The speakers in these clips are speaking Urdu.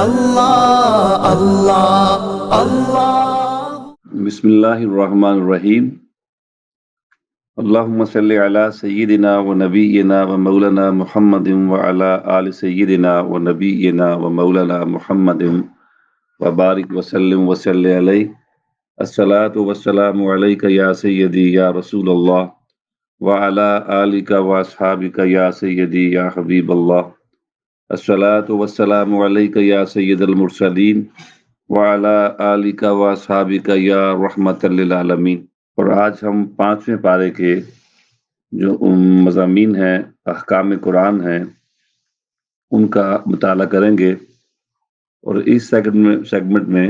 اللہ اللہ اللہ۔ بسم اللہ الرحمن الرحیم۔ اللہم صلی علی سیدنا و نبینا و مولانا محمد و علی آل سیدنا و نبینا و مولانا محمد و بارک وسلم وصلی علیہ۔ الصلاۃ والسلام علیک یا سیدی یا رسول اللہ و علی آلک و اصحابک یا سیدی یا حبیب اللہ۔ الصلاۃ والسلام علیک یا سید المرسلین وعلی آلک و اصحابک یا رحمت للعالمین۔ اور آج ہم 5ویں پارے کے جو مضامین ہیں، احکام قرآن ہیں، ان کا مطالعہ کریں گے۔ اور اس سیگمنٹ میں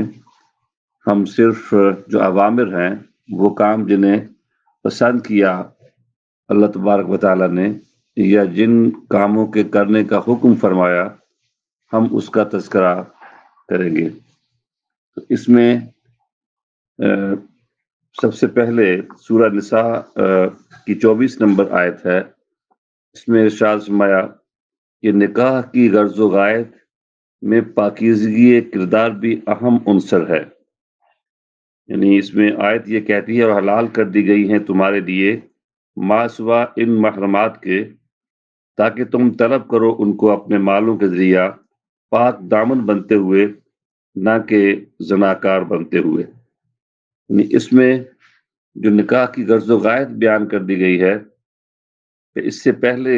ہم صرف جو اوامر ہیں، وہ کام جنہیں پسند کیا اللہ تبارک و تعالیٰ نے، یا جن کاموں کے کرنے کا حکم فرمایا، ہم اس کا تذکرہ کریں گے۔ تو اس میں سب سے پہلے سورہ نساء کی 24 نمبر آیت ہے۔ اس میں ارشاد فرمایا کہ نکاح کی غرض و غایت میں پاکیزگی کردار بھی اہم عنصر ہے۔ یعنی اس میں آیت یہ کہتی ہے اور حلال کر دی گئی ہیں تمہارے لیے ما سوا ان محرمات کے، تاکہ تم طلب کرو ان کو اپنے مالوں کے ذریعہ پاک دامن بنتے ہوئے، نہ کہ زناکار بنتے ہوئے۔ یعنی اس میں جو نکاح کی غرض و غایت بیان کر دی گئی ہے کہ اس سے پہلے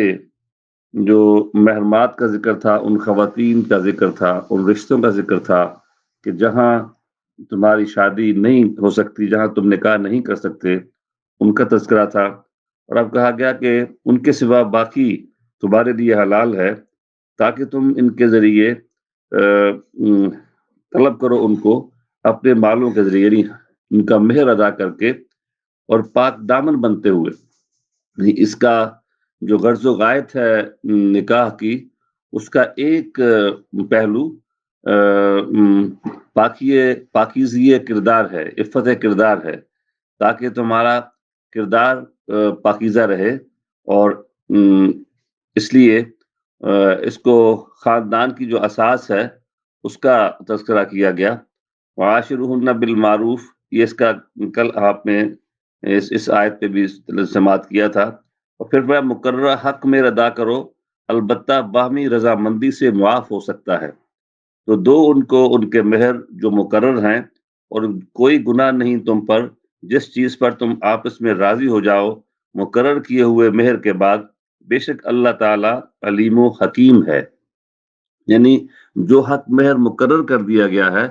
جو محرمات کا ذکر تھا، ان خواتین کا ذکر تھا، ان رشتوں کا ذکر تھا کہ جہاں تمہاری شادی نہیں ہو سکتی، جہاں تم نکاح نہیں کر سکتے، ان کا تذکرہ تھا۔ اور اب کہا گیا کہ ان کے سوا باقی تمہارے لیے حلال ہے، تاکہ تم ان کے ذریعے طلب کرو ان کو اپنے مالوں کے ذریعے، یعنی ان کا مہر ادا کر کے اور پاک دامن بنتے ہوئے۔ یعنی اس کا جو غرض و غایت ہے نکاح کی، اس کا ایک پہلو پاکیزگی کردار ہے، عفت کردار ہے، تاکہ تمہارا کردار پاکیزہ رہے۔ اور اس لیے اس کو خاندان کی جو اساس ہے اس کا تذکرہ کیا گیا۔ وعاشرہن بالمعروف، یہ اس کا کل آپ نے اس آیت پہ بھی سماعت کیا تھا۔ اور پھر وہ مقررہ حق میں ادا کرو، البتہ باہمی رضامندی سے معاف ہو سکتا ہے۔ تو دو ان کو ان کے مہر جو مقرر ہیں، اور کوئی گناہ نہیں تم پر جس چیز پر تم آپس میں راضی ہو جاؤ مقرر کیے ہوئے مہر کے بعد، بے شک اللہ تعالیٰ علیم و حکیم ہے۔ یعنی جو حق مہر مقرر کر دیا گیا ہے،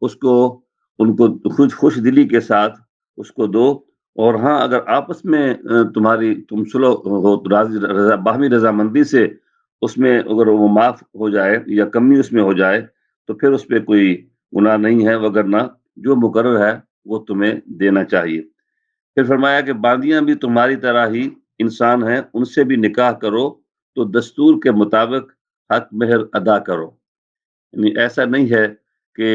اس کو ان کو خوش دلی کے ساتھ اس کو دو۔ اور ہاں، اگر آپس میں تم صلح ہو، باہمی رضامندی سے اس میں اگر وہ معاف ہو جائے یا کمی اس میں ہو جائے تو پھر اس پہ کوئی گناہ نہیں ہے، وگرنہ جو مقرر ہے وہ تمہیں دینا چاہیے۔ پھر فرمایا کہ باندیاں بھی تمہاری طرح ہی انسان ہیں، ان سے بھی نکاح کرو تو دستور کے مطابق حق مہر ادا کرو۔ یعنی ایسا نہیں ہے کہ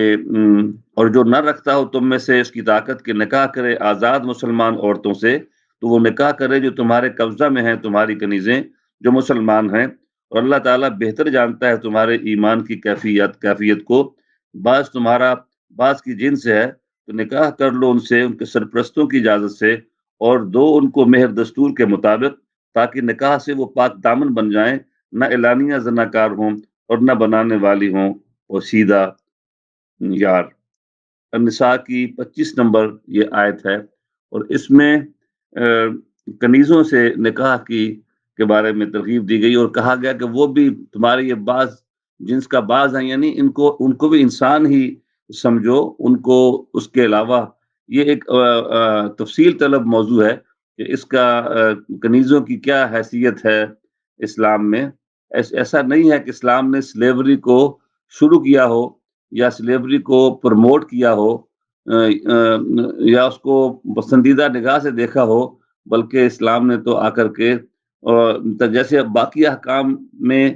اور جو نہ رکھتا ہو تم میں سے اس کی طاقت کے نکاح کرے آزاد مسلمان عورتوں سے، تو وہ نکاح کرے جو تمہارے قبضہ میں ہیں، تمہاری کنیزیں جو مسلمان ہیں۔ اور اللہ تعالیٰ بہتر جانتا ہے تمہارے ایمان کی کیفیت کو، بعض تمہارا بعض کی جن سے ہے، تو نکاح کر لو ان سے، ان کے سرپرستوں کی اجازت سے، اور دو ان کو مہر دستور کے مطابق، تاکہ نکاح سے وہ پاک دامن بن جائیں، نہ اعلانیہ زناکار ہوں اور نہ بنانے والی ہوں اور سیدھا یار۔ النساء کی 25 نمبر یہ آیت ہے، اور اس میں کنیزوں سے نکاح کے بارے میں ترغیب دی گئی، اور کہا گیا کہ وہ بھی تمہارے یہ بعض جنس کا بعض ہیں، یعنی ان کو بھی انسان ہی سمجھو، ان کو اس کے علاوہ یہ ایک تفصیل طلب موضوع ہے کہ اس کا کنیزوں کی کیا حیثیت ہے اسلام میں۔ ایسا نہیں ہے کہ اسلام نے سلیوری کو شروع کیا ہو یا سلیوری کو پروموٹ کیا ہو یا اس کو پسندیدہ نگاہ سے دیکھا ہو، بلکہ اسلام نے تو آ کر کے جیسے باقی احکام میں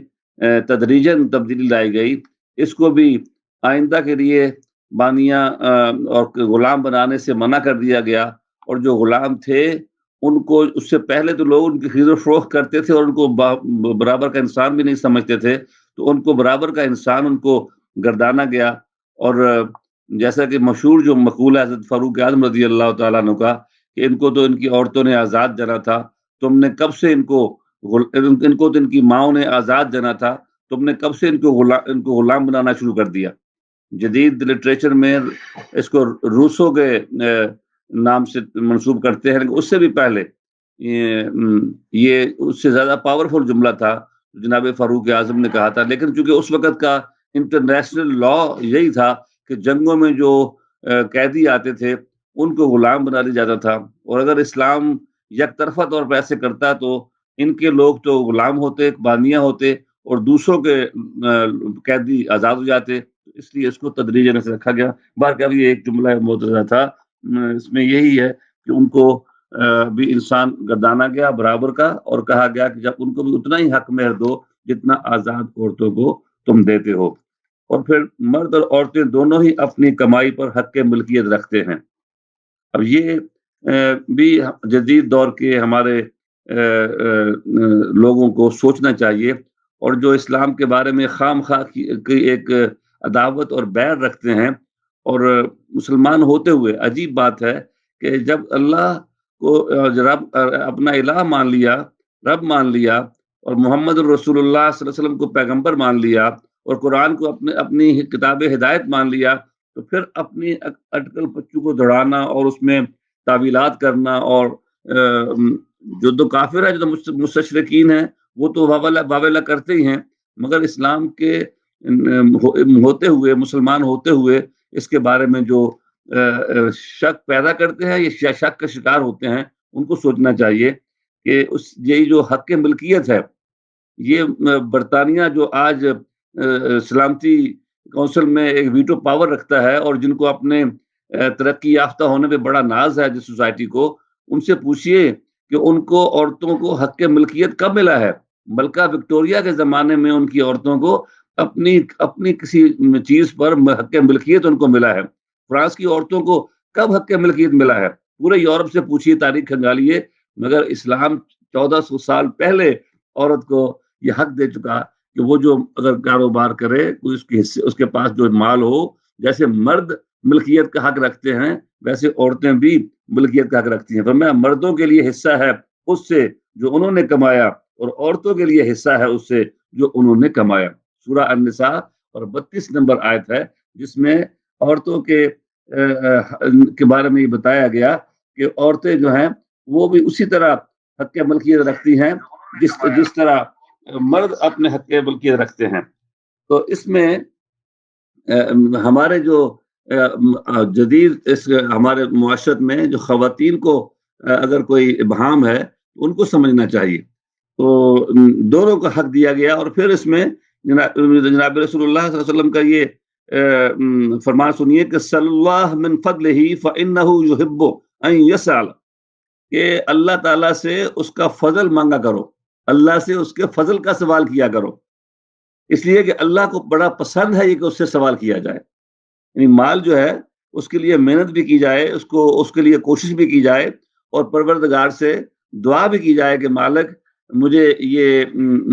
تدریجاً تبدیلی لائی گئی، اس کو بھی آئندہ کے لیے بانیاں اور غلام بنانے سے منع کر دیا گیا۔ اور جو غلام تھے ان کو اس سے پہلے تو لوگ ان کی خرید و فروخت کرتے تھے اور ان کو برابر کا انسان بھی نہیں سمجھتے تھے، تو ان کو برابر کا انسان ان کو گردانا گیا. اور جیسا کہ مشہور جو مقولہ ہے حضرت فاروق اعظم رضی اللہ تعالیٰ عنہ کا کہ ان کو تو ان کی عورتوں نے آزاد جنا تھا، تم نے کب سے ان کو تو ان کی ماؤں نے آزاد جنا تھا، تم نے کب سے ان کو غلام بنانا شروع کر دیا. جدید لٹریچر میں اس کو روسو کے نام سے منسوب کرتے ہیں، لیکن اس سے بھی پہلے یہ اس سے زیادہ پاورفل جملہ تھا جناب فاروق اعظم نے کہا تھا. لیکن چونکہ اس وقت کا انٹرنیشنل لا یہی تھا کہ جنگوں میں جو قیدی آتے تھے ان کو غلام بنا دیا جاتا تھا، اور اگر اسلام یک طرفہ طور پر ایسے کرتا تو ان کے لوگ تو غلام ہوتے، بانیہ ہوتے، اور دوسروں کے قیدی آزاد ہو جاتے. اس لیے اس کو تدریجاً سے رکھا گیا. باقی یہ ایک جملہ معترضہ تھا، اس میں یہی ہے کہ ان کو بھی انسان گردانا گیا برابر کا، اور کہا گیا کہ جب ان کو بھی اتنا ہی حق مہر دو جتنا آزاد عورتوں کو تم دیتے ہو. اور پھر مرد اور عورتیں دونوں ہی اپنی کمائی پر حق ملکیت رکھتے ہیں. اب یہ بھی جدید دور کے ہمارے لوگوں کو سوچنا چاہیے، اور جو اسلام کے بارے میں خام خواہ کی ایک عداوت اور بیر رکھتے ہیں، اور مسلمان ہوتے ہوئے عجیب بات ہے کہ جب اللہ کو رب اپنا الہ مان لیا، رب مان لیا، اور محمد الرسول اللہ صلی اللہ علیہ وسلم کو پیغمبر مان لیا، اور قرآن کو اپنی کتاب ہدایت مان لیا، تو پھر اپنی اٹکل پچو کو دوڑانا اور اس میں تعویلات کرنا، اور جو تو کافر ہے، جو تو مستشرقین ہیں، وہ تو واویلا کرتے ہی ہیں، مگر اسلام کے ہوتے ہوئے، مسلمان ہوتے ہوئے اس کے بارے میں جو شک پیدا کرتے ہیں، یہ شک کا شکار ہوتے ہیں. ان کو سوچنا چاہیے کہ یہی جو حق ملکیت ہے، یہ برطانیہ جو آج سلامتی کونسل میں ایک ویٹو پاور رکھتا ہے، اور جن کو اپنے ترقی یافتہ ہونے پہ بڑا ناز ہے جس سوسائٹی کو، ان سے پوچھئے کہ ان کو عورتوں کو حق ملکیت کب ملا ہے. ملکہ وکٹوریہ کے زمانے میں ان کی عورتوں کو اپنی کسی چیز پر حق ملکیت ان کو ملا ہے. فرانس کی عورتوں کو کب حق ملکیت ملا ہے؟ پورے یورپ سے پوچھیے، تاریخ کھنگالیے، مگر اسلام 1400 سال پہلے عورت کو یہ حق دے چکا کہ وہ جو اگر کاروبار کرے، اس کے پاس جو مال ہو، جیسے مرد ملکیت کا حق رکھتے ہیں ویسے عورتیں بھی ملکیت کا حق رکھتی ہیں. فرمایا مردوں کے لیے حصہ ہے اس سے جو انہوں نے کمایا، اور عورتوں کے لیے حصہ ہے اس سے جو انہوں نے کمایا. سورہ النساء اور 32 نمبر آیت ہے جس میں عورتوں کے بارے میں یہ بتایا گیا کہ عورتیں جو ہیں وہ بھی اسی طرح حق ملکیت رکھتی ہیں جس طرح مرد اپنے حق ملکیت رکھتے ہیں. تو اس میں ہمارے جو جدید ہمارے معاشرت میں جو خواتین کو اگر کوئی ابہام ہے ان کو سمجھنا چاہیے. تو دونوں کا حق دیا گیا. اور پھر اس میں جناب رسول اللہ صلی اللہ علیہ وسلم کا یہ فرمان سنیے کہ صلی اللہ من فضلہ فإنہ یحب ان یسأل، کہ اللہ تعالیٰ سے اس کا فضل مانگا کرو، اللہ سے اس کے فضل کا سوال کیا کرو، اس لیے کہ اللہ کو بڑا پسند ہے یہ کہ اس سے سوال کیا جائے. یعنی مال جو ہے اس کے لیے محنت بھی کی جائے، اس کے لیے کوشش بھی کی جائے، اور پروردگار سے دعا بھی کی جائے کہ مالک مجھے یہ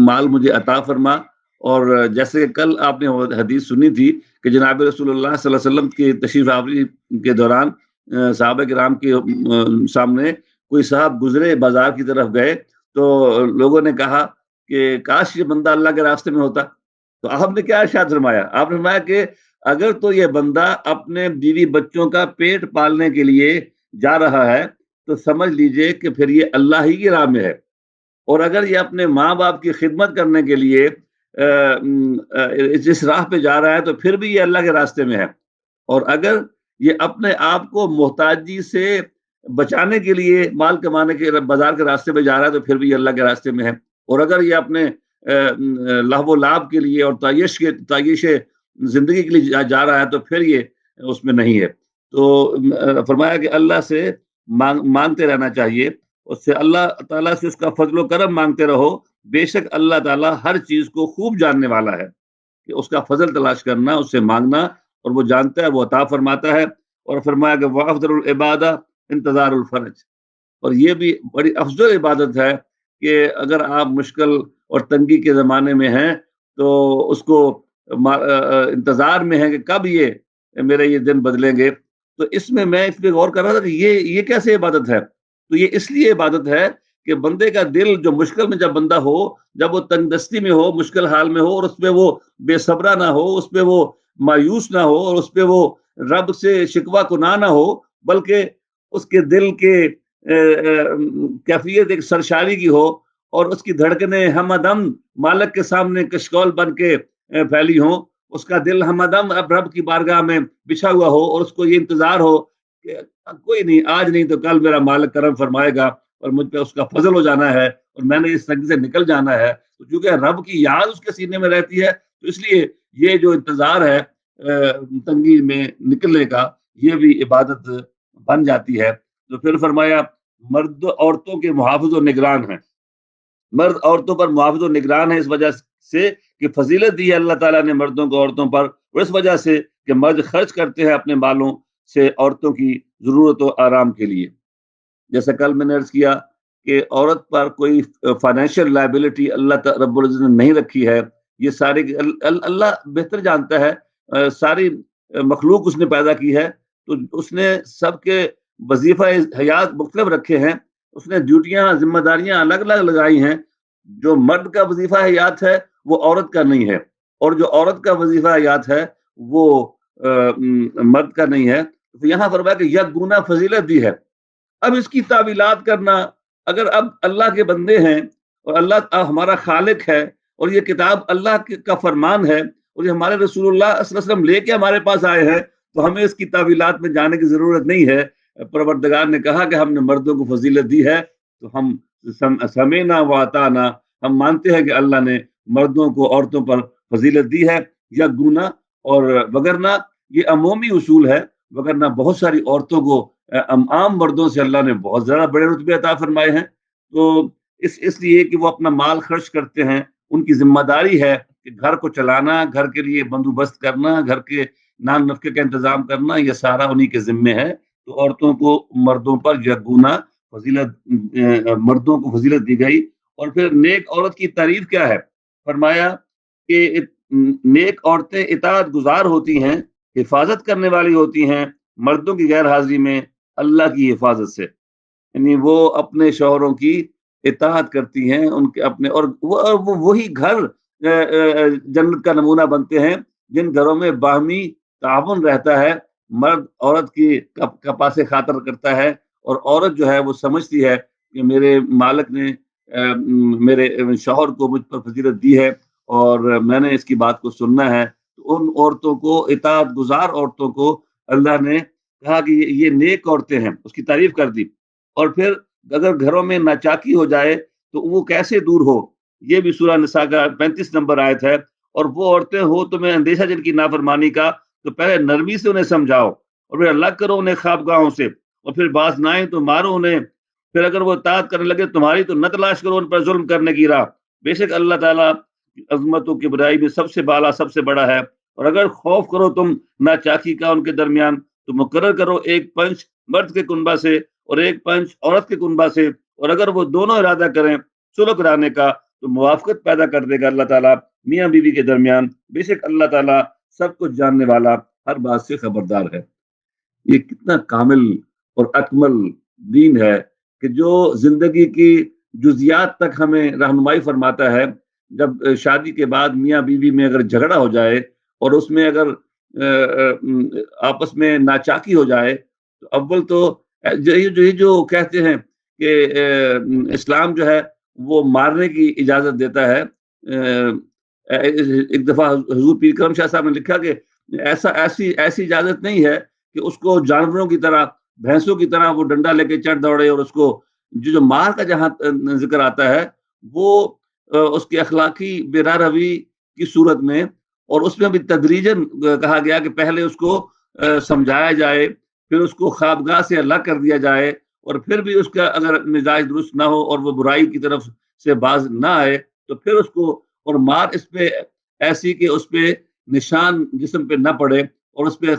مال مجھے عطا فرما. اور جیسے کہ کل آپ نے حدیث سنی تھی کہ جناب رسول اللہ صلی اللہ علیہ وسلم کی تشریف آوری کے دوران صحابہ کرام کے سامنے کوئی صاحب گزرے، بازار کی طرف گئے، تو لوگوں نے کہا کہ کاش یہ بندہ اللہ کے راستے میں ہوتا. تو آپ نے کیا ارشاد فرمایا؟ آپ نے فرمایا کہ اگر تو یہ بندہ اپنے بیوی بچوں کا پیٹ پالنے کے لیے جا رہا ہے تو سمجھ لیجئے کہ پھر یہ اللہ ہی کی راہ میں ہے، اور اگر یہ اپنے ماں باپ کی خدمت کرنے کے لیے جس راہ پہ جا رہا ہے تو پھر بھی یہ اللہ کے راستے میں ہے، اور اگر یہ اپنے آپ کو محتاجی سے بچانے کے لیے مال کمانے کے بازار کے راستے پہ جا رہا ہے تو پھر بھی یہ اللہ کے راستے میں ہے، اور اگر یہ اپنے لہو و لعب کے لیے اور تعیش زندگی کے لیے جا رہا ہے تو پھر یہ اس میں نہیں ہے. تو فرمایا کہ اللہ سے مانگتے رہنا چاہیے، اس سے اللہ تعالیٰ سے اس کا فضل و کرم مانگتے رہو. بے شک اللہ تعالیٰ ہر چیز کو خوب جاننے والا ہے، کہ اس کا فضل تلاش کرنا، اس سے مانگنا، اور وہ جانتا ہے، وہ عطا فرماتا ہے. اور فرمایا کہ وَأَفْضَلُ الْعِبَادَةِ انتظار الفرج، اور یہ بھی بڑی افضل عبادت ہے کہ اگر آپ مشکل اور تنگی کے زمانے میں ہیں تو اس کو انتظار میں ہیں کہ کب میرے یہ دن بدلیں گے. تو اس پہ غور کر رہا تھا کہ یہ کیسے عبادت ہے. تو یہ اس لیے عبادت ہے کہ بندے کا دل جو مشکل میں جب بندہ ہو، جب وہ تنگ دستی میں ہو، مشکل حال میں ہو، اور اس پہ وہ بے صبرہ نہ ہو، اس پہ وہ مایوس نہ ہو، اور اس پہ وہ رب سے شکوہ کناہ نہ ہو، بلکہ اس کے دل کے کیفیت ایک سرشاری کی ہو، اور اس کی دھڑکنیں ہمدم مالک کے سامنے کشکول بن کے پھیلی ہوں. اس کا دل ہمدم اب رب کی بارگاہ میں بچھا ہوا ہو، اور اس کو یہ انتظار ہو کہ کوئی نہیں، آج نہیں تو کل میرا مالک کرم فرمائے گا اور مجھ پہ اس کا فضل ہو جانا ہے اور میں نے اس تنگی سے نکل جانا ہے. تو چونکہ رب کی یاد اس کے سینے میں رہتی ہے، تو اس لیے یہ جو انتظار ہے تنگی میں نکلنے کا، یہ بھی عبادت بن جاتی ہے. تو پھر فرمایا مرد عورتوں کے محافظ و نگران ہیں. مرد عورتوں پر محافظ و نگران ہے اس وجہ سے کہ فضیلت دی ہے اللہ تعالیٰ نے مردوں کو عورتوں پر، اور اس وجہ سے کہ مرد خرچ کرتے ہیں اپنے بالوں سے عورتوں کی ضرورت و آرام کے لیے. جیسا کل میں نے عرض کیا کہ عورت پر کوئی فائنینشیل لائبلٹی اللہ رب العزت نے نہیں رکھی ہے. یہ سارے اللہ بہتر جانتا ہے، ساری مخلوق اس نے پیدا کی ہے، تو اس نے سب کے وظیفہ حیات مختلف رکھے ہیں. اس نے ڈیوٹیاں، ذمہ داریاں الگ الگ لگائی ہیں. جو مرد کا وظیفہ حیات ہے وہ عورت کا نہیں ہے، اور جو عورت کا وظیفہ حیات ہے وہ مرد کا نہیں ہے. تو یہاں فرمایا کہ یک گنا فضیلت دی ہے. اب اس کی تعویلات کرنا، اگر اب اللہ کے بندے ہیں اور اللہ ہمارا خالق ہے، اور یہ کتاب اللہ کا فرمان ہے، اور یہ ہمارے رسول اللہ صلی اللہ علیہ وسلم لے کے ہمارے پاس آئے ہیں، تو ہمیں اس کی تعویلات میں جانے کی ضرورت نہیں ہے. پروردگار نے کہا کہ ہم نے مردوں کو فضیلت دی ہے، تو ہم سمینا و اطعنا، ہم مانتے ہیں کہ اللہ نے مردوں کو عورتوں پر فضیلت دی ہے. یا گونا اور وگرنہ یہ عمومی اصول ہے، وگرنہ بہت ساری عورتوں کو عام مردوں سے اللہ نے بہت زیادہ بڑے رتبے عطا فرمائے ہیں. تو اس لیے کہ وہ اپنا مال خرچ کرتے ہیں، ان کی ذمہ داری ہے کہ گھر کو چلانا، گھر کے لیے بندوبست کرنا، گھر کے نان نفقے کا انتظام کرنا، یہ سارا انہی کے ذمے ہے. تو عورتوں کو مردوں پر یکگونا فضیلت، مردوں کو فضیلت دی گئی. اور پھر نیک عورت کی تعریف کیا ہے؟ فرمایا کہ نیک عورتیں اطاعت گزار ہوتی ہیں، حفاظت کرنے والی ہوتی ہیں مردوں کی غیر حاضری میں اللہ کی حفاظت سے. یعنی وہ اپنے شوہروں کی اطاعت کرتی ہیں، ان کے اپنے، اور وہی گھر جنت کا نمونہ بنتے ہیں جن گھروں میں باہمی تعاون رہتا ہے. مرد عورت کی کپاس خاطر کرتا ہے، اور عورت جو ہے وہ سمجھتی ہے کہ میرے مالک نے میرے شوہر کو مجھ پر فضیلت دی ہے اور میں نے اس کی بات کو سننا ہے. تو ان عورتوں کو، اطاعت گزار عورتوں کو اللہ نے کہا کہ یہ نیک عورتیں ہیں، اس کی تعریف کر دی. اور پھر اگر گھروں میں ناچاکی ہو جائے تو وہ کیسے دور ہو، یہ بھی سورہ نساء کا 35 نمبر آیت ہے. اور وہ عورتیں ہو تمہیں اندیشہ جن کی نافرمانی کا، تو پہلے نرمی سے انہیں سمجھاؤ، اور پھر الگ کرو انہیں خوابگاہوں سے، اور پھر باز نہ آئیں تو مارو انہیں. پھر اگر وہ اطاعت کرنے لگے تمہاری تو نہ تلاش کرو ان پر ظلم کرنے کی راہ. بے شک اللہ تعالیٰ عظمتوں کی برائی میں سب سے بالا، سب سے بڑا ہے. اور اگر خوف کرو تم ناچاکی کا ان کے درمیان، تو مقرر کرو ایک پنچ مرد کے کنبہ سے اور ایک پنچ عورت کے کنبہ سے. اور اگر وہ دونوں ارادہ کریں صلح کرانے کا تو موافقت پیدا کر دے گا اللہ تعالیٰ میاں بیوی کے درمیان. بے شک اللہ تعالیٰ سب کچھ جاننے والا، ہر بات سے خبردار ہے. یہ کتنا کامل اور اکمل دین ہے کہ جو زندگی کی جزیات تک ہمیں رہنمائی فرماتا ہے. جب شادی کے بعد میاں بیوی میں اگر جھگڑا ہو جائے اور اس میں اگر آپس میں ناچاکی ہو جائے، تو اول تو جو کہتے ہیں کہ اسلام جو ہے وہ مارنے کی اجازت دیتا ہے. ایک دفعہ حضور پیر کرم شاہ صاحب نے لکھا کہ ایسی اجازت نہیں ہے کہ اس کو جانوروں کی طرح، بھینسوں کی طرح وہ ڈنڈا لے کے چڑھ دوڑے، اور اس کو جو مار کا جہاں ذکر آتا ہے وہ اس کے اخلاقی بے روی کی صورت میں، اور اس میں بھی تدریجاً کہا گیا کہ پہلے اس کو سمجھایا جائے، پھر اس کو خوابگاہ سے الگ کر دیا جائے، اور پھر بھی اس کا اگر مزاج درست نہ ہو اور وہ برائی کی طرف سے باز نہ آئے تو پھر اس کو، اور مار اس پہ ایسی کہ اس پہ نشان جسم پہ نہ پڑے، اور اس پہ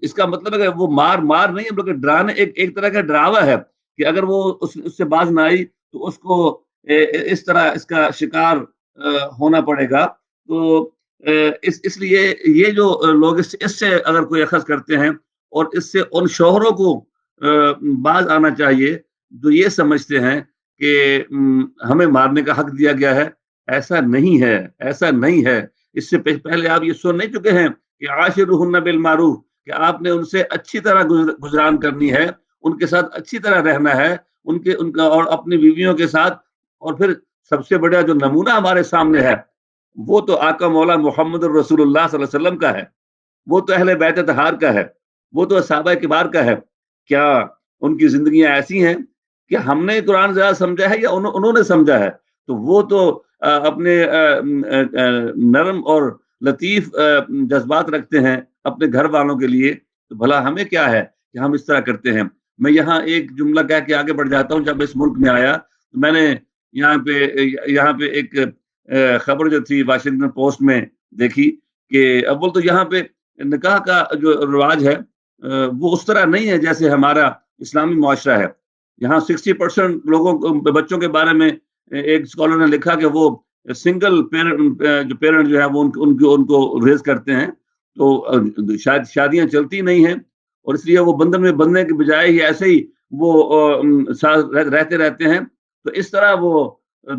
اس کا مطلب ہے کہ وہ مار نہیں ہے بلکہ ڈرانے، ایک طرح کا ڈراوا ہے کہ اگر وہ اس سے باز نہ آئی تو اس کو اس طرح اس کا شکار ہونا پڑے گا. تو اس لیے یہ جو لوگ اس سے اگر کوئی اخذ کرتے ہیں اور اس سے ان شوہروں کو باز آنا چاہیے جو یہ سمجھتے ہیں کہ ہمیں مارنے کا حق دیا گیا ہے. ایسا نہیں ہے، ایسا نہیں ہے. اس سے پہلے آپ یہ سن نہیں چکے ہیں کہ عاشرہن بالمعروف، کہ آپ نے ان سے اچھی طرح گزران کرنی ہے، ان کے ساتھ اچھی طرح رہنا ہے، ان کا اور اپنی بیویوں کے ساتھ. اور پھر سب سے بڑا جو نمونہ ہمارے سامنے ہے وہ تو آقا مولا محمد الرسول اللہ صلی اللہ علیہ وسلم کا ہے، وہ تو اہل بیت طہار کا ہے، وہ تو صحابہ کبار کا ہے. کیا ان کی زندگیاں ایسی ہیں کہ ہم نے قرآن زیادہ سمجھا ہے یا انہوں نے سمجھا ہے؟ تو وہ تو اپنے نرم اور لطیف جذبات رکھتے ہیں اپنے گھر والوں کے لیے، تو بھلا ہمیں کیا ہے کہ ہم اس طرح کرتے ہیں. میں یہاں ایک جملہ کہہ کے آگے بڑھ جاتا ہوں. جب اس ملک میں آیا تو میں نے یہاں پہ ایک خبر جو تھی واشنگٹن پوسٹ میں دیکھی کہ اول تو یہاں پہ نکاح کا جو رواج ہے وہ اس طرح نہیں ہے جیسے ہمارا اسلامی معاشرہ ہے. یہاں 60% لوگوں بچوں کے بارے میں ایک اسکالر نے لکھا کہ وہ سنگل پیرنٹ جو ہے وہ ان کو ریز کرتے ہیں. تو شاید شادیاں چلتی نہیں ہیں اور اس لیے وہ بندھن میں بندھنے کے بجائے ہی ایسے ہی وہ رہتے ہیں. تو اس طرح وہ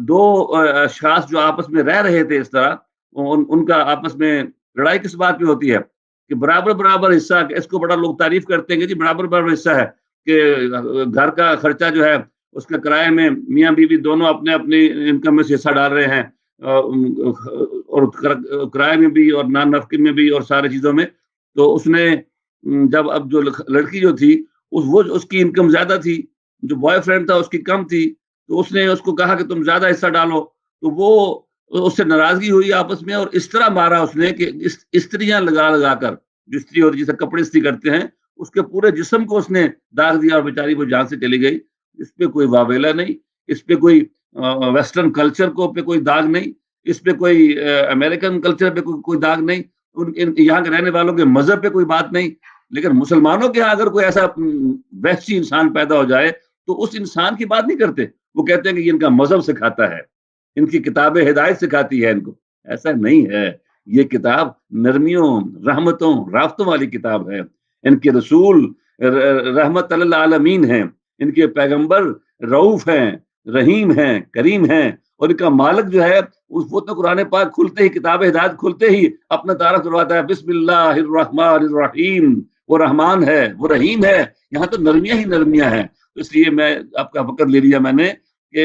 دو اشخاص جو آپس میں رہ رہے تھے اس طرح ان کا آپس میں لڑائی کس بات پہ ہوتی ہے کہ برابر حصہ. اس کو بڑا لوگ تعریف کرتے ہیں کہ جی برابر حصہ ہے کہ گھر کا خرچہ جو ہے اس کے کرائے میں میاں بیوی دونوں اپنے اپنی انکم میں سے حصہ ڈال رہے ہیں اور کرائے میں بھی اور نان نفقے میں بھی اور ساری چیزوں میں. تو اس نے جب اب جو لڑکی جو تھی اس کی انکم زیادہ تھی، جو بوائے فرینڈ تھا اس کی کم تھی، تو اس نے اس کو کہا کہ تم زیادہ حصہ ڈالو. تو وہ اس سے ناراضگی ہوئی آپس میں اور اس طرح مارا اس نے کہ استریاں لگا کر، جو استری اور جسے کپڑے استری کرتے ہیں اس کے پورے جسم کو اس نے داغ دیا اور بیچاری وہ جان سے چلی گئی. اس پہ کوئی واویلا نہیں، اس پہ کوئی ویسٹرن کلچر پہ کوئی داغ نہیں، اس پہ کوئی امریکن کلچر پہ کوئی داغ نہیں، یہاں کے رہنے والوں کے مذہب پہ کوئی بات نہیں. لیکن مسلمانوں کے یہاں اگر کوئی ایسا وحشی انسان پیدا ہو جائے تو اس انسان کی بات نہیں کرتے، وہ کہتے ہیں کہ یہ ان کا مذہب سکھاتا ہے، ان کی کتاب ہدایت سکھاتی ہے ان کو. ایسا نہیں ہے. یہ کتاب نرمیوں، رحمتوں، رافتوں والی کتاب ہے. ان کے رسول رحمت للعالمین ہیں، ان کے پیغمبر رؤوف ہیں، رحیم ہیں، کریم ہیں. اور ان کا مالک جو ہے وہ تو قرآن پاک کھلتے ہی، کتاب ہدایت کھلتے ہی اپنا تعارف کرواتا ہے، بسم اللہ الرحمن الرحیم. وہ رحمان ہے، وہ رحیم ہے. یہاں تو نرمیاں ہی نرمیاں ہیں. اس لیے میں آپ کا فکر لے لیا میں نے کہ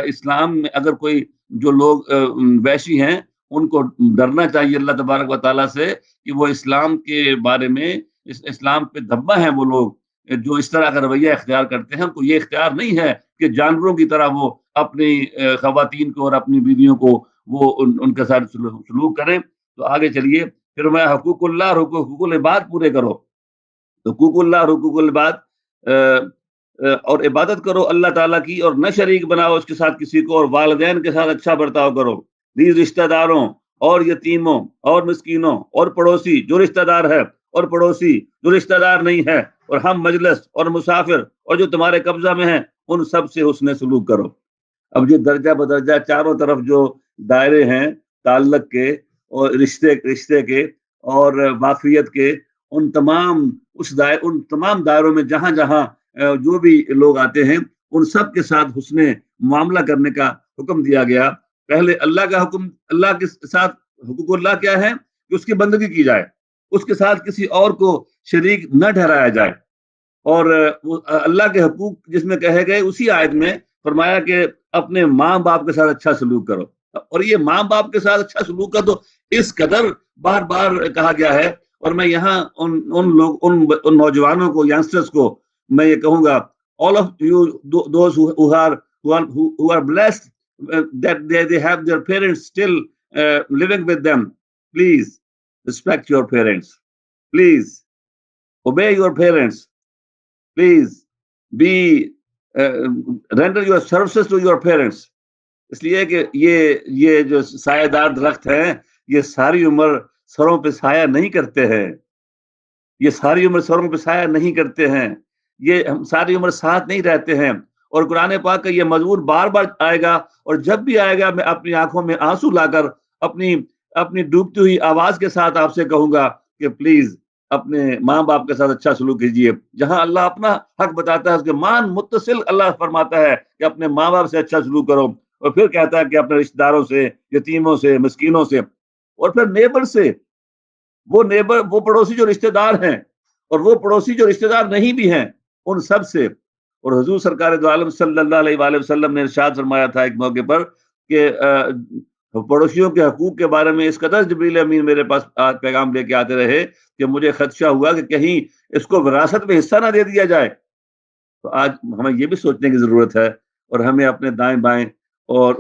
اسلام میں اگر کوئی جو لوگ ویشی ہیں ان کو ڈرنا چاہیے اللہ تبارک و تعالیٰ سے کہ وہ اسلام کے بارے میں اسلام پہ دھبا ہیں. وہ لوگ جو اس طرح کا رویہ اختیار کرتے ہیں ان کو یہ اختیار نہیں ہے کہ جانوروں کی طرح وہ اپنی خواتین کو اور اپنی بیویوں کو وہ ان کے ساتھ سلوک کریں. تو آگے چلیے پھر میں حقوق اللہ اور حقوق العباد پورے کرو. حقوق اللہ اور حقوق العباد اور عبادت کرو اللہ تعالیٰ کی اور نہ شریک بناؤ اس کے ساتھ کسی کو، اور والدین کے ساتھ اچھا برتاؤ کرو، نیز رشتہ داروں اور یتیموں اور مسکینوں اور پڑوسی جو رشتہ دار ہے اور پڑوسی جو رشتہ دار نہیں ہے اور ہم مجلس اور مسافر اور جو تمہارے قبضہ میں ہیں ان سب سے حسن سلوک کرو. اب یہ درجہ بدرجہ چاروں طرف جو دائرے ہیں تعلق کے اور رشتے کے اور واقفیت کے، ان تمام دائروں میں جہاں جہاں جو بھی لوگ آتے ہیں ان سب کے ساتھ حسن معاملہ کرنے کا حکم دیا گیا. پہلے اللہ کا حکم، اللہ کے ساتھ حقوق اللہ کیا ہے کہ اس کی بندگی کی جائے، اس کے ساتھ کسی اور کو شریک نہ ٹھہرایا جائے. اور اللہ کے حقوق جس میں کہے گئے اسی آیت میں فرمایا کہ اپنے ماں باپ کے ساتھ اچھا سلوک کرو. اور یہ ماں باپ کے ساتھ اچھا سلوک کا تو اس قدر بار بار کہا گیا ہے. اور میں یہاں ان نوجوانوں کو، ینگسٹرز کو میں یہ کہوں گا، all of you those who are blessed that they have their parents still living with them, please respect your parents, please obey your parents, please be render your services to your parents. اس لیے کہ یہ جو سایہ دار درخت ہیں یہ ساری عمر سروں پہ سایہ نہیں کرتے ہیں، یہ ساری عمر سروں پہ سایہ نہیں کرتے ہیں، یہ ہم ساری عمر ساتھ نہیں رہتے ہیں. اور قرآن پاک کا یہ مضمون بار بار آئے گا، اور جب بھی آئے گا میں اپنی آنکھوں میں آنسو لا کر اپنی اپنی ڈوبتی ہوئی آواز کے ساتھ آپ سے کہوں گا کہ پلیز اپنے ماں باپ کے ساتھ اچھا سلوک کیجیے. جہاں اللہ اپنا حق بتاتا ہے اس کے مان متصل اللہ فرماتا ہے کہ اپنے ماں باپ سے اچھا سلوک کرو, اور پھر کہتا ہے کہ اپنے رشتہ داروں سے, یتیموں سے, مسکینوں سے, اور پھر نیبر سے, وہ نیبر وہ پڑوسی جو رشتہ دار ہیں, اور وہ پڑوسی جو رشتہ دار نہیں بھی ہیں, ان سب سے. اور حضور سرکار دو عالم صلی اللہ علیہ وآلہ وسلم نے ارشاد فرمایا تھا ایک موقع پر کہ پڑوسیوں کے حقوق کے بارے میں اس قدر جبریل امین میرے پاس پیغام لے کے آتے رہے کہ مجھے خدشہ ہوا کہ کہیں اس کو وراثت میں حصہ نہ دے دیا جائے. تو آج ہمیں یہ بھی سوچنے کی ضرورت ہے, اور ہمیں اپنے دائیں بائیں اور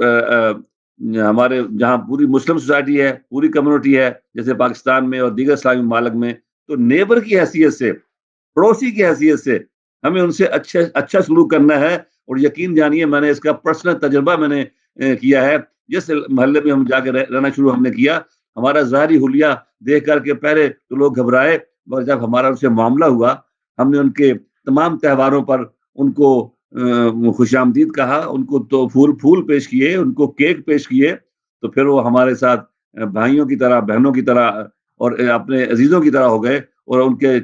ہمارے جہاں پوری مسلم سوسائٹی ہے, پوری کمیونٹی ہے, جیسے پاکستان میں اور دیگر اسلامی ممالک میں, تو نیبر کی حیثیت سے, پڑوسی کی حیثیت سے ہمیں ان سے اچھا سلوک کرنا ہے. اور یقین جانیے میں نے اس کا پرسنل تجربہ میں نے کیا ہے. جس محلے میں ہم جا کے رہنا شروع ہم نے کیا, ہمارا ظاہری حلیہ دیکھ کر کے پہلے تو لوگ گھبرائے, مگر جب ہمارا ان سے معاملہ ہوا, ہم نے ان کے تمام تہواروں پر ان کو خوش آمدید کہا, ان کو تو پھول پیش کیے, ان کو کیک پیش کیے, تو پھر وہ ہمارے ساتھ بھائیوں کی طرح, بہنوں کی طرح اور اپنے عزیزوں کی طرح ہو گئے, اور ان کے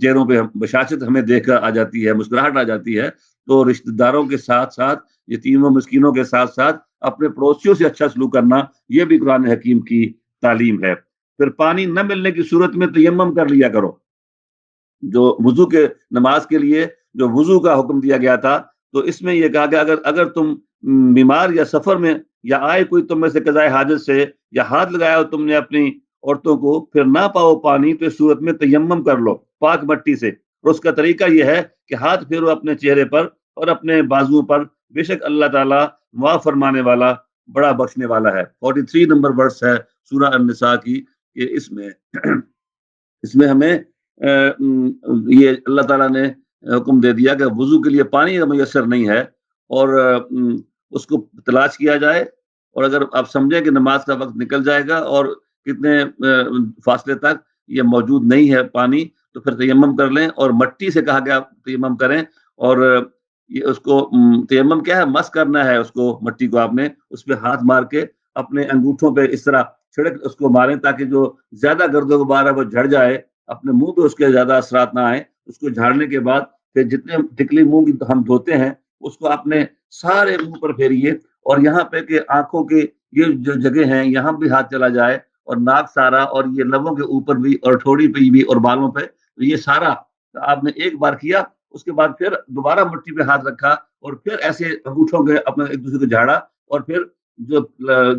چہروں پہ بشاشت ہمیں دیکھ کر آ جاتی ہے, مسکراہٹ آ جاتی ہے. تو رشتہ داروں کے ساتھ ساتھ, یتیموں مسکینوں کے ساتھ ساتھ اپنے پڑوسیوں سے اچھا سلوک کرنا, یہ بھی قرآن حکیم کی تعلیم ہے. پھر پانی نہ ملنے کی صورت میں تیمم کر لیا کرو. جو وضو کے نماز کے لیے جو وضو کا حکم دیا گیا تھا, تو اس میں یہ کہا کہ اگر تم بیمار یا سفر میں, یا آئے کوئی تم میں سے قضائے حاجت سے, یا ہاتھ لگایا ہو تم نے اپنی عورتوں کو, پھر نہ پاؤ پانی, تو اس صورت میں تیمم کر لو پاک مٹی سے. اور اس کا طریقہ یہ ہے کہ ہاتھ پھیرو اپنے چہرے پر اور اپنے بازوؤں پر, بے شک اللہ تعالیٰ معاف فرمانے والا, بڑا بخشنے والا ہے. 43 نمبر ورس ہے سورہ النساء کی, کہ اس میں ہمیں یہ اللہ تعالیٰ نے حکم دے دیا کہ وضو کے لیے پانی میسر نہیں ہے, اور اس کو تلاش کیا جائے. اور اگر آپ سمجھیں کہ نماز کا وقت نکل جائے گا اور کتنے فاصلے تک یہ موجود نہیں ہے پانی, تو پھر تیمم کر لیں. اور مٹی سے کہا گیا تیمم کریں, اور یہ اس کو تیمم کیا ہے, مس کرنا ہے اس کو, مٹی کو آپ نے اس پہ ہاتھ مار کے اپنے انگوٹھوں پہ اس طرح چھڑک اس کو ماریں, تاکہ جو زیادہ گرد و غبار ہے وہ جھڑ جائے, اپنے منہ پہ اس کے زیادہ اثرات نہ آئیں. اس کو جھاڑنے کے بعد پھر جتنے ٹکلی منہ کی ہم دھوتے ہیں, اس کو اپنے سارے منہ پر پھیریے, اور یہاں پہ کہ آنکھوں کے یہ جو جگہ ہیں یہاں بھی ہاتھ چلا جائے, اور ناک سارا, اور یہ لبوں کے اوپر بھی, اور ٹھوڑی پہ بھی, اور بالوں پہ. تو یہ سارا آپ نے ایک بار کیا, اس کے بعد پھر دوبارہ مٹی پہ ہاتھ رکھا, اور پھر ایسے انگوٹھوں کے اپنے ایک دوسرے کو جھاڑا, اور پھر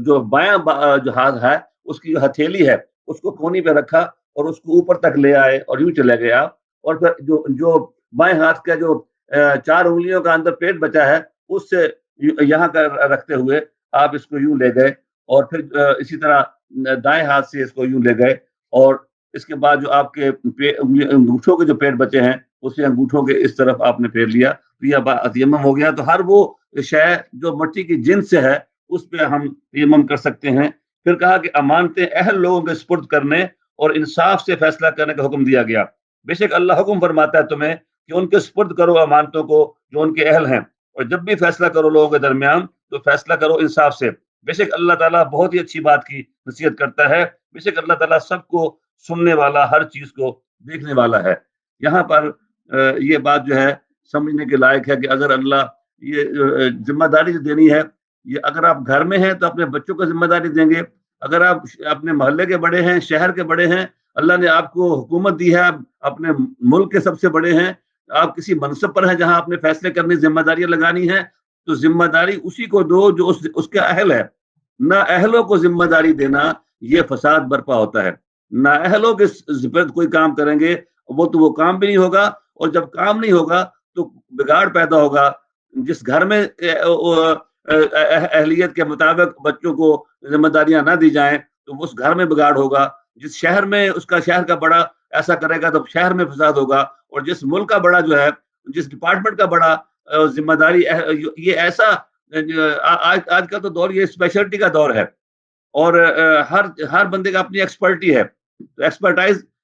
جو بایاں جو ہاتھ ہے اس کی جو ہتھیلی ہے اس کو کونی پہ رکھا, اور اس کو اوپر تک لے آئے, اور یوں چلے گیا. اور پھر جو بائیں ہاتھ کا جو 4 انگلیوں کا اندر پیٹ بچا ہے, اس سے یہاں کا رکھتے ہوئے آپ اس کو یوں لے گئے, اور پھر اسی طرح دائیں ہاتھ سے اس کو یوں لے گئے, اور اس کے بعد جو آپ کے انگوٹھوں کے جو پیٹ بچے ہیں اسے انگوٹھوں کے اس طرف آپ نے پھیر لیا, تو یہ تیمم ہو گیا. تو ہر وہ شے جو مٹی کی جنس سے ہے اس پہ ہم تیمم کر سکتے ہیں. پھر کہا کہ امانتیں اہل لوگوں کے سپرد کرنے اور انصاف سے فیصلہ کرنے کا حکم دیا گیا. بے شک اللہ حکم فرماتا ہے تمہیں کہ ان کے سپرد کرو امانتوں کو جو ان کے اہل ہیں, اور جب بھی فیصلہ کرو لوگوں کے درمیان تو فیصلہ کرو انصاف سے. بے شک اللہ تعالیٰ بہت ہی اچھی بات کی نصیحت کرتا ہے. بے شک اللہ تعالیٰ سب کو سننے والا, ہر چیز کو دیکھنے والا ہے. یہاں پر یہ بات جو ہے سمجھنے کے لائق ہے کہ اگر اللہ یہ ذمہ داری دینی ہے, یہ اگر آپ گھر میں ہیں تو اپنے بچوں کو ذمہ داری دیں گے, اگر آپ اپنے محلے کے بڑے ہیں, شہر کے بڑے ہیں, اللہ نے آپ کو حکومت دی ہے, آپ اپنے ملک کے سب سے بڑے ہیں, آپ کسی منصب پر ہیں جہاں آپ نے فیصلے کرنے ذمہ داریاں لگانی ہیں, تو ذمہ داری اسی کو دو جو اس کے اہل ہے. نہ اہلوں کو ذمہ داری دینا, یہ فساد برپا ہوتا ہے. نہ اہلوں کے سپرد کوئی کام کریں گے وہ کام بھی نہیں ہوگا, اور جب کام نہیں ہوگا تو بگاڑ پیدا ہوگا. جس گھر میں اہلیت کے مطابق بچوں کو ذمہ داریاں نہ دی جائیں تو اس گھر میں بگاڑ ہوگا. جس شہر میں اس کا شہر کا بڑا ایسا کرے گا تو شہر میں فساد ہوگا, اور جس ملک کا بڑا جو ہے, جس ڈپارٹمنٹ کا بڑا ذمہ داری, یہ ایسا آج کا تو دور یہ اسپیشلٹی کا دور ہے, اور ہر بندے کا اپنی ایکسپرٹی ہے.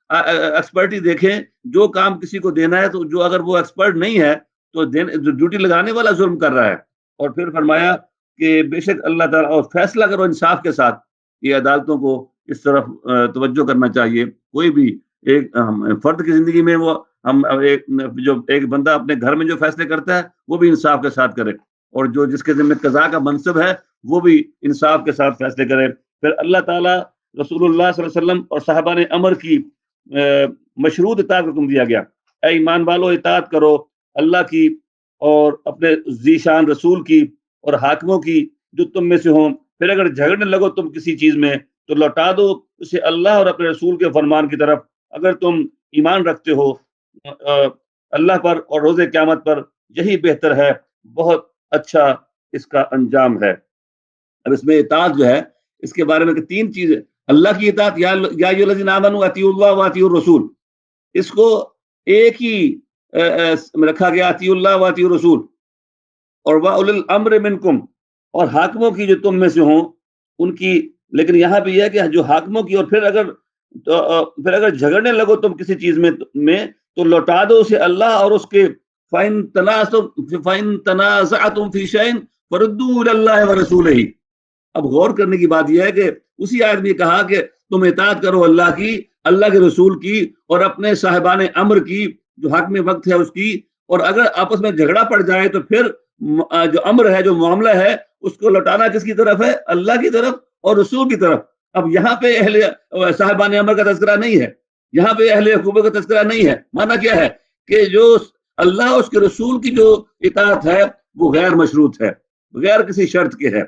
ایکسپرٹی دیکھیں, جو کام کسی کو دینا ہے تو جو اگر وہ ایکسپرٹ نہیں ہے تو ڈیوٹی لگانے والا ظلم کر رہا ہے. اور پھر فرمایا کہ بے شک اللہ تعالیٰ, اور فیصلہ کرو انصاف کے ساتھ, یہ عدالتوں کو اس طرف توجہ کرنا چاہیے. کوئی بھی ایک فرد کی زندگی میں وہ ہم ایک بندہ اپنے گھر میں جو فیصلے کرتا ہے وہ بھی انصاف کے ساتھ کرے, اور جس کے ذمہ قضا کا منصب ہے وہ بھی انصاف کے ساتھ فیصلے کرے. پھر اللہ تعالیٰ رسول اللہ صلی اللہ علیہ وسلم اور صحابہ امر کی مشروط اطاعت کا حکم دیا گیا. اے ایمان والو اطاعت کرو اللہ کی اور اپنے ذی شان رسول کی اور حاکموں کی جو تم میں سے ہوں. پھر اگر جھگڑنے لگو تم کسی چیز میں تو لوٹا دو اسے اللہ اور اپنے رسول کے فرمان کی طرف اگر تم ایمان رکھتے ہو اللہ پر اور روز قیامت پر, یہی بہتر ہے, بہت اچھا اس کا انجام ہے. اب اس میں اطاعت جو ہے اس کے بارے میں کہ 3 چیزیں. اللہ کی اطاعت یا ایھا الذین آمنوا اطیعوا اللہ واطیعوا الرسول, اس کو ایک ہی رکھا گیا, اطیعوا اللہ واطیعوا الرسول, اور واولی الامر منکم, اور حاکموں کی جو تم میں سے ہوں ان کی. لیکن یہاں پہ یہ ہے کہ جو حاکموں کی, اور پھر اگر جھگڑنے لگو تم کسی چیز میں تو لوٹا دو اسے اللہ اور اس کے فَإِن تَنَازَعْتُمْ فِي شَيْءٍ فَرُدُّوهُ إِلَى اللَّهِ وَرَسُولِهِ. اب غور کرنے کی بات یہ ہے کہ اسی آیت میں کہا کہ تم اطاعت کرو اللہ کی, اللہ کے رسول کی اور اپنے صاحبان امر کی, جو حاکم وقت ہے اس کی. اور اگر آپس میں جھگڑا پڑ جائے تو پھر جو امر ہے, جو معاملہ ہے, اس کو لوٹانا کس کی طرف ہے؟ اللہ کی طرف اور رسول کی طرف. اب یہاں پہ صاحبان امر کا تذکرہ نہیں ہے, یہاں پہ اہل حکومت کا تذکرہ نہیں ہے. مانا کیا ہے کہ جو اللہ اس کے رسول کی جو اطاعت ہے وہ غیر مشروط ہے, بغیر کسی شرط کے ہے,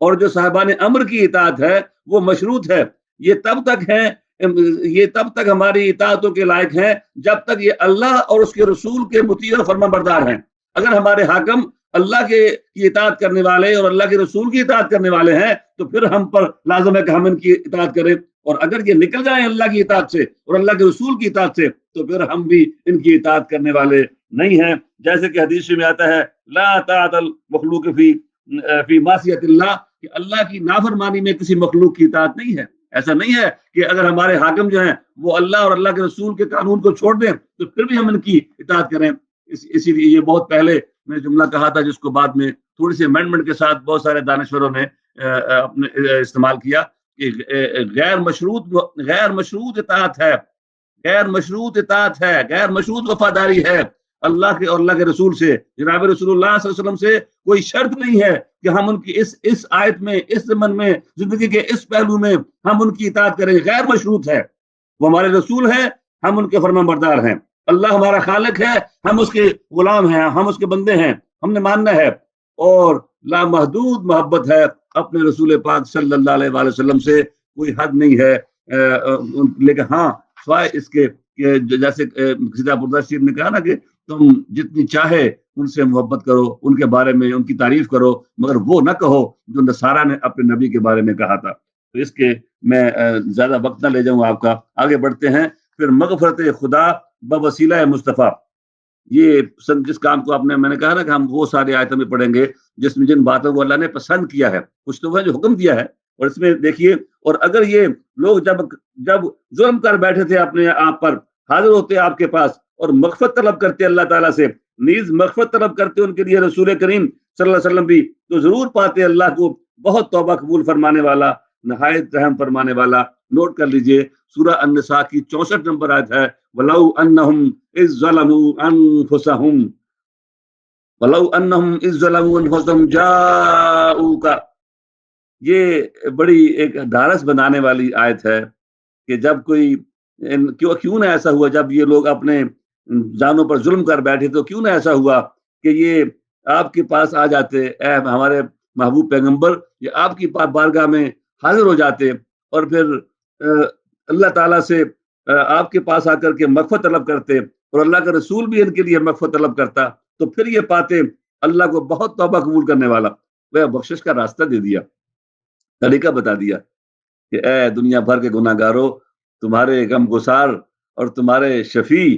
اور جو صاحبان امر کی اطاعت ہے وہ مشروط ہے. یہ تب تک ہماری اطاعتوں کے لائق ہیں جب تک یہ اللہ اور اس کے رسول کے مطیع و فرما بردار ہیں. اگر ہمارے حاکم اللہ کی اطاعت کرنے والے اور اللہ کے رسول کی اطاعت کرنے والے ہیں تو پھر ہم پر لازم ہے کہ ہم ان کی اطاعت کریں. اور اگر یہ نکل جائیں اللہ کی اطاعت سے اور اللہ کے رسول کی اطاعت سے تو پھر ہم بھی ان کی اطاعت کرنے والے نہیں ہیں. جیسے کہ حدیث میں آتا ہے لا طاعت المخلوق فی معصیت اللہ, کہ اللہ کی نافرمانی میں کسی مخلوق کی اطاعت نہیں ہے. ایسا نہیں ہے کہ اگر ہمارے حاکم جو ہیں وہ اللہ اور اللہ کے رسول کے قانون کو چھوڑ دیں تو پھر بھی ہم ان کی اطاعت کریں. اسی لیے یہ بہت پہلے میں جملہ کہا تھا جس کو بعد میں تھوڑی سی امینڈمنٹ کے ساتھ بہت سارے دانشوروں نے اپنے استعمال کیا کہ غیر مشروط اطاعت ہے, غیر مشروط وفاداری ہے اللہ کے اور اللہ کے رسول سے. جناب رسول اللہ صلی اللہ علیہ وسلم سے کوئی شرط نہیں ہے کہ ہم ان کی اس آیت میں, اس ضمن میں, زندگی کے اس پہلو میں ہم ان کی اطاعت کریں. غیر مشروط ہے. وہ ہمارے رسول ہیں, ہم ان کے فرما بردار ہیں. اللہ ہمارا خالق ہے, ہم اس کے غلام ہیں, ہم اس کے بندے ہیں, ہم نے ماننا ہے. اور لامحدود محبت ہے اپنے رسول پاک صلی اللہ علیہ وآلہ وسلم سے, کوئی حد نہیں ہے. لیکن ہاں سوائے اس کے جیسے سیدھا بردہ شریف نے کہا نا کہ تم جتنی چاہے ان سے محبت کرو, ان کے بارے میں ان کی تعریف کرو, مگر وہ نہ کہو جو نصارہ نے اپنے نبی کے بارے میں کہا تھا. تو اس کے میں زیادہ وقت نہ لے جاؤں آپ کا, آگے بڑھتے ہیں. پھر مغفرت خدا بوسیلہ مصطفیٰ, یہ جس کام کو میں نے کہا نا کہ ہم وہ سارے آیتیں میں پڑھیں گے جس میں جن باتوں کو اللہ نے پسند کیا ہے. کچھ تو وہ جو حکم دیا ہے, اور اس میں دیکھیے, اور اگر یہ لوگ جب ظلم کر بیٹھے تھے اپنے آپ پر, حاضر ہوتے آپ کے پاس اور مغفرت طلب کرتے اللہ تعالیٰ سے, نیز مغفرت طلب کرتے ان کے لیے رسول کریم صلی اللہ علیہ وسلم بھی, تو ضرور پاتے اللہ کو بہت توبہ قبول فرمانے والا, نہایت رحم فرمانے والا. نوٹ کر لیجئے سورہ النساء کی 64 نمبر آیت ہے وَلَوْ أَنَّهُمْ إِذْ ظَلَمُوا أَنفُسَهُمْ جَاءُوكَ. یہ بڑی ایک ڈھارس بنانے والی آیت ہے کہ جب کوئی کیوں نہ ایسا ہوا, جب یہ لوگ اپنے جانوں پر ظلم کر بیٹھے تو کیوں نہ ایسا ہوا کہ یہ آپ کے پاس آ جاتے, اے ہمارے محبوب پیغمبر, یہ آپ کی بارگاہ میں حاضر ہو جاتے اور پھر اللہ تعالیٰ سے آپ کے پاس آ کر کے مغفرت طلب کرتے, اور اللہ کا رسول بھی ان کے لیے مغفرت طلب کرتا, تو پھر یہ پاتے اللہ کو بہت توبہ قبول کرنے والا. وہ بخشش کا راستہ دے دیا, طریقہ بتا دیا کہ اے دنیا بھر کے گناہ گاروں, تمہارے غم گسار اور تمہارے شفیع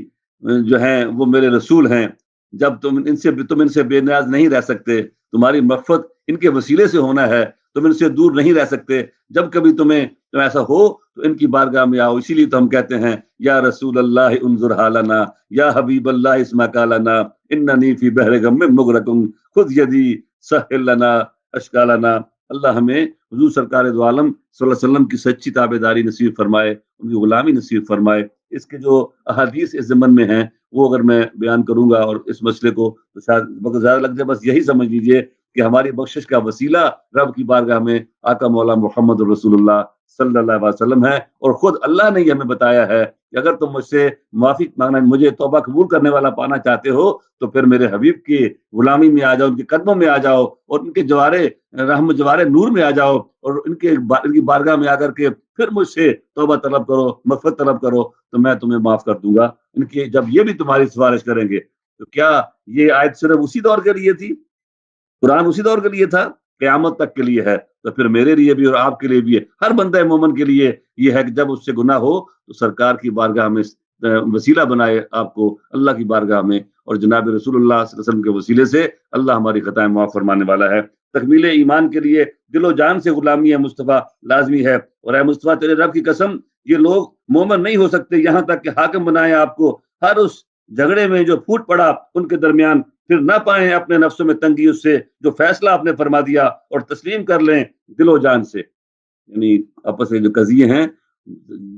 جو ہیں وہ میرے رسول ہیں. جب تم ان سے بے نیاز نہیں رہ سکتے, تمہاری مغفرت ان کے وسیلے سے ہونا ہے, تم ان سے دور نہیں رہ سکتے. جب کبھی تمہیں ایسا ہو تو ان کی بارگاہ میں آؤ. اسی لیے تو ہم کہتے ہیں یا رسول اللہ انظر حالنا, یا حبیب اللہ اسمع قالنا, اننی فی بحر غم مغرق خذ یدی سہل لنا اشکالنا. اللہ ہمیں حضور سرکار دو عالم صلی اللہ علیہ وسلم کی سچی تابعداری نصیب فرمائے، ان کی غلامی نصیب فرمائے۔ اس کے جو احادیث اس ضمن میں ہیں وہ اگر میں بیان کروں گا اور اس مسئلے کو تو شاید وقت زیادہ لگ جائے، بس یہی سمجھ لیجئے کہ ہماری بخشش کا وسیلہ رب کی بارگاہ میں آقا مولا محمد رسول اللہ صلی اللہ علیہ وسلم ہے، اور خود اللہ نے یہ ہمیں بتایا ہے کہ اگر تم مجھ سے معافی مانگنا، مجھے توبہ قبول کرنے والا پانا چاہتے ہو تو پھر میرے حبیب کی غلامی میں آ جاؤ، ان کے قدموں میں آ جاؤ، اور ان کے جوارے رحم جوارے نور میں آ جاؤ، اور ان کی بارگاہ میں آ کر کے پھر مجھ سے توبہ طلب کرو، مغفرت طلب کرو، تو میں تمہیں معاف کر دوں گا۔ ان کی جب یہ بھی تمہاری سفارش کریں گے تو کیا یہ آیت صرف اسی دور کے لیے تھی؟ قرآن اسی دور کے لیے تھا؟ قیامت تک کے لیے ہے، تو پھر میرے لیے بھی اور آپ کے لیے بھی ہے، ہر بندہ مومن کے لیے یہ ہے کہ جب اس سے گناہ ہو تو سرکار کی بارگاہ میں وسیلہ بنائے آپ کو اللہ کی بارگاہ میں، اور جناب رسول اللہ صلی اللہ علیہ وسلم کے وسیلے سے اللہ ہماری خطائیں معاف فرمانے والا ہے۔ تکمیل ایمان کے لیے دل و جان سے غلامی ہے مصطفیٰ لازمی ہے، اور اے مصطفیٰ تیرے رب کی قسم یہ لوگ مومن نہیں ہو سکتے یہاں تک کہ حاکم بنائے آپ کو، ہر اس جھگڑے میں جو پھوٹ پڑا ان کے درمیان پھر نہ پائیں اپنے نفسوں میں تنگی اس سے جو فیصلہ آپ نے فرما دیا، اور تسلیم کر لیں دل و جان سے۔ یعنی آپس میں جو قضیے ہیں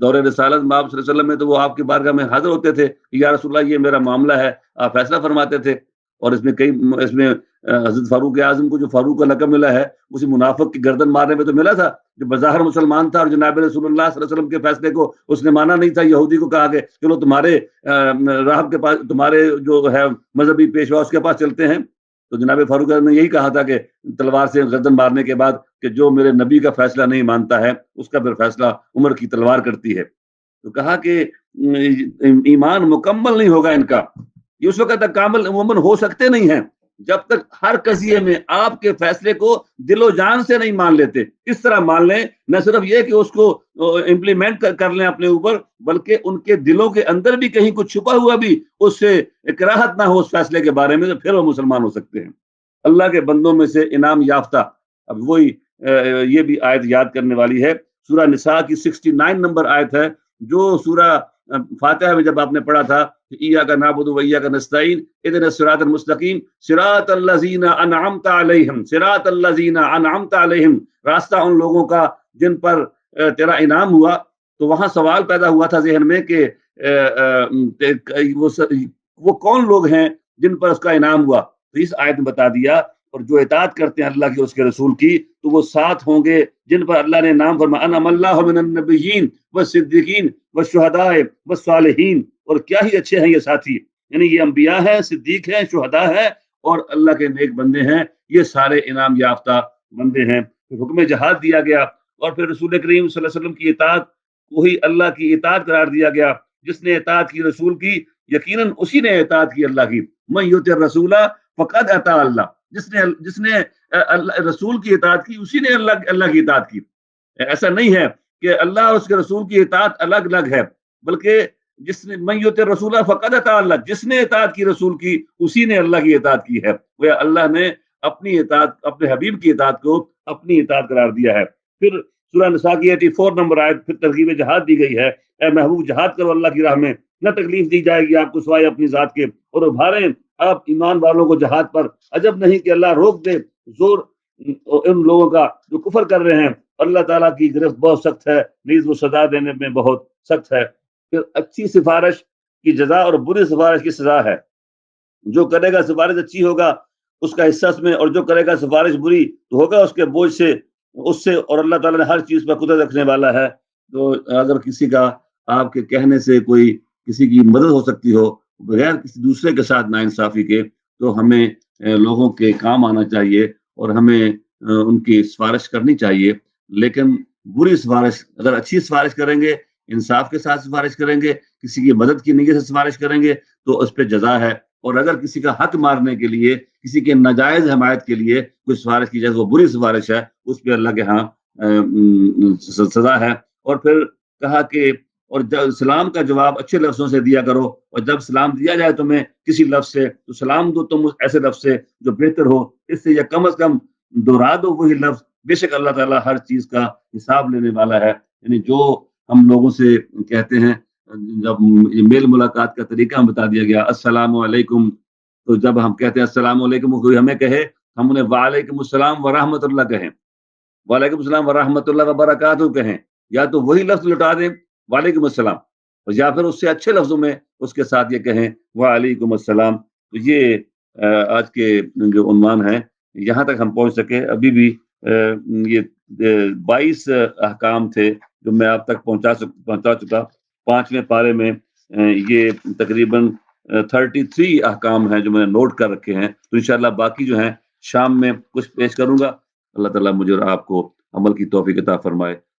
دور رسالت میں آپ صلی اللہ علیہ وسلم میں تو وہ آپ کی بارگاہ میں حاضر ہوتے تھے کہ یا رسول اللہ یہ میرا معاملہ ہے، آپ فیصلہ فرماتے تھے، اور اس میں حضرت فاروق اعظم کو جو فاروق کا لقب ملا ہے اسی منافق کی گردن مارنے میں تو ملا تھا، جو بظاہر مسلمان تھا اور جناب رسول اللہ صلی اللہ علیہ وسلم کے فیصلے کو اس نے مانا نہیں تھا۔ یہودی کو کہا کہ چلو تمہارے راہب کے پاس، تمہارے جو ہے مذہبی پیشوا اس کے پاس چلتے ہیں، تو جناب فاروق اعظم نے یہی کہا تھا کہ تلوار سے گردن مارنے کے بعد کہ جو میرے نبی کا فیصلہ نہیں مانتا ہے اس کا پھر فیصلہ عمر کی تلوار کرتی ہے۔ تو کہا کہ ایمان مکمل نہیں ہوگا ان کا، یہ اس وقت تک کامل مومن ہو سکتے نہیں ہیں جب تک ہر قضیے میں آپ کے فیصلے کو دل و جان سے نہیں مان لیتے۔ اس طرح مان لیں، نہ صرف یہ کہ اس کو امپلیمنٹ کر لیں اپنے اوپر، بلکہ ان کے دلوں کے اندر بھی کہیں کچھ چھپا ہوا بھی اس سے کراہت نہ ہو اس فیصلے کے بارے میں، تو پھر وہ مسلمان ہو سکتے ہیں۔ اللہ کے بندوں میں سے انعام یافتہ، اب وہی یہ بھی آیت یاد کرنے والی ہے، سورہ نساء کی 69 نمبر آیت ہے، جو سورہ فاتحہ میں جب آپ نے پڑھا تھا ایاک نعبد و ایاک نستعین اہدنا الصراط المستقیم صراط الذین انعمت علیہم، صراط الذین انعمت علیہم، راستہ ان لوگوں کا جن پر تیرا انعام ہوا۔ تو وہاں سوال پیدا ہوا تھا ذہن میں کہ وہ کون لوگ ہیں جن پر اس کا انعام ہوا، تو اس آیت میں بتا دیا، اور جو اطاعت کرتے ہیں اللہ کی اس کے رسول کی تو وہ ساتھ ہوں گے جن پر اللہ نے نام فرمایا انعم اللہ من النبیین والصدیقین والشہداء والصالحین، اور کیا ہی اچھے ہیں یہ ساتھی، یعنی یہ انبیاء ہیں، صدیق ہیں، شہداء ہیں، اور اللہ کے نیک بندے ہیں، یہ سارے انعام یافتہ بندے ہیں۔ پھر حکم جہاد دیا گیا، اور پھر رسول کریم صلی اللہ علیہ وسلم کی اطاعت کو ہی اللہ کی اطاعت قرار دیا گیا۔ جس نے اطاعت کی رسول کی یقیناً اسی نے اطاعت کی اللہ کی، من یطع الرسول فقد اطاع اللہ، جس نے رسول کی اطاعت کی اسی نے اللہ کی اطاعت کی۔ ایسا نہیں ہے کہ اللہ اور اس کے رسول کی اطاعت الگ الگ ہے، بلکہ جس نے من یطع الرسول فقد اطاع اللہ، جس نے اطاعت کی رسول کی اسی نے اللہ کی اطاعت کی ہے۔ وہ اللہ نے اپنی اطاعت، اپنے حبیب کی اطاعت کو اپنی اطاعت قرار دیا ہے۔ پھر سورہ نساء کی 84 نمبر آیت پھر ترغیب جہاد دی گئی ہے، اے محبوب جہاد کرو اللہ کی راہ میں، نہ تکلیف دی جائے گی آپ کو سوائے اپنی ذات کے، اور ابھاریں آپ ایمان والوں کو جہاد پر، عجب نہیں کہ اللہ روک دے زور ان لوگوں کا جو کفر کر رہے ہیں، اللہ تعالیٰ کی گرفت بہت سخت ہے، نیز وہ سزا دینے میں بہت سخت ہے۔ پھر اچھی سفارش کی جزا اور بری سفارش کی سزا ہے، جو کرے گا سفارش اچھی ہوگا اس کا حصہ اس میں، اور جو کرے گا سفارش بری تو ہوگا اس کے بوجھ سے اس سے، اور اللہ تعالیٰ نے ہر چیز پر قدرت رکھنے والا ہے۔ تو اگر کسی کا آپ کے کہنے سے کوئی کسی کی مدد ہو سکتی ہو بغیر کسی دوسرے کے ساتھ ناانصافی کے، تو ہمیں لوگوں کے کام آنا چاہیے اور ہمیں ان کی سفارش کرنی چاہیے۔ لیکن بری سفارش، اگر اچھی سفارش کریں گے، انصاف کے ساتھ سفارش کریں گے، کسی کی مدد کی نیت سے سفارش کریں گے تو اس پہ جزا ہے، اور اگر کسی کا حق مارنے کے لیے، کسی کے ناجائز حمایت کے لیے کوئی سفارش کی جائے وہ بری سفارش ہے، اس پہ اللہ کے ہاں سزا ہے۔ اور پھر کہا کہ اور جب سلام کا جواب اچھے لفظوں سے دیا کرو، اور جب سلام دیا جائے تمہیں کسی لفظ سے تو سلام دو تم ایسے لفظ سے جو بہتر ہو اس سے، یا کم از کم دہرا دو وہی لفظ، بے شک اللہ تعالیٰ ہر چیز کا حساب لینے والا ہے۔ یعنی جو ہم لوگوں سے کہتے ہیں، جب میل ملاقات کا طریقہ ہم بتا دیا گیا، السلام علیکم، تو جب ہم کہتے ہیں السلام علیکم، کوئی ہمیں کہے ہم انہیں وعلیکم السلام ورحمۃ اللہ کہیں، وعلیکم السلام ورحمۃ اللہ وبرکاتہ کہیں، یا تو وہی لفظ لٹا دیں وعلیکم السلام، اور یا پھر اس سے اچھے لفظوں میں اس کے ساتھ یہ کہیں وعلیکم السلام۔ تو یہ آج کے جو عنوان ہیں یہاں تک ہم پہنچ سکے۔ ابھی بھی یہ 22 احکام تھے جو میں آپ تک پہنچا چکا۔ 5ویں پارے میں یہ تقریباً 33 احکام ہیں جو میں نے نوٹ کر رکھے ہیں، تو انشاءاللہ باقی جو ہیں شام میں کچھ پیش کروں گا۔ اللہ تعالیٰ مجھے اور آپ کو عمل کی توفیق عطا فرمائے۔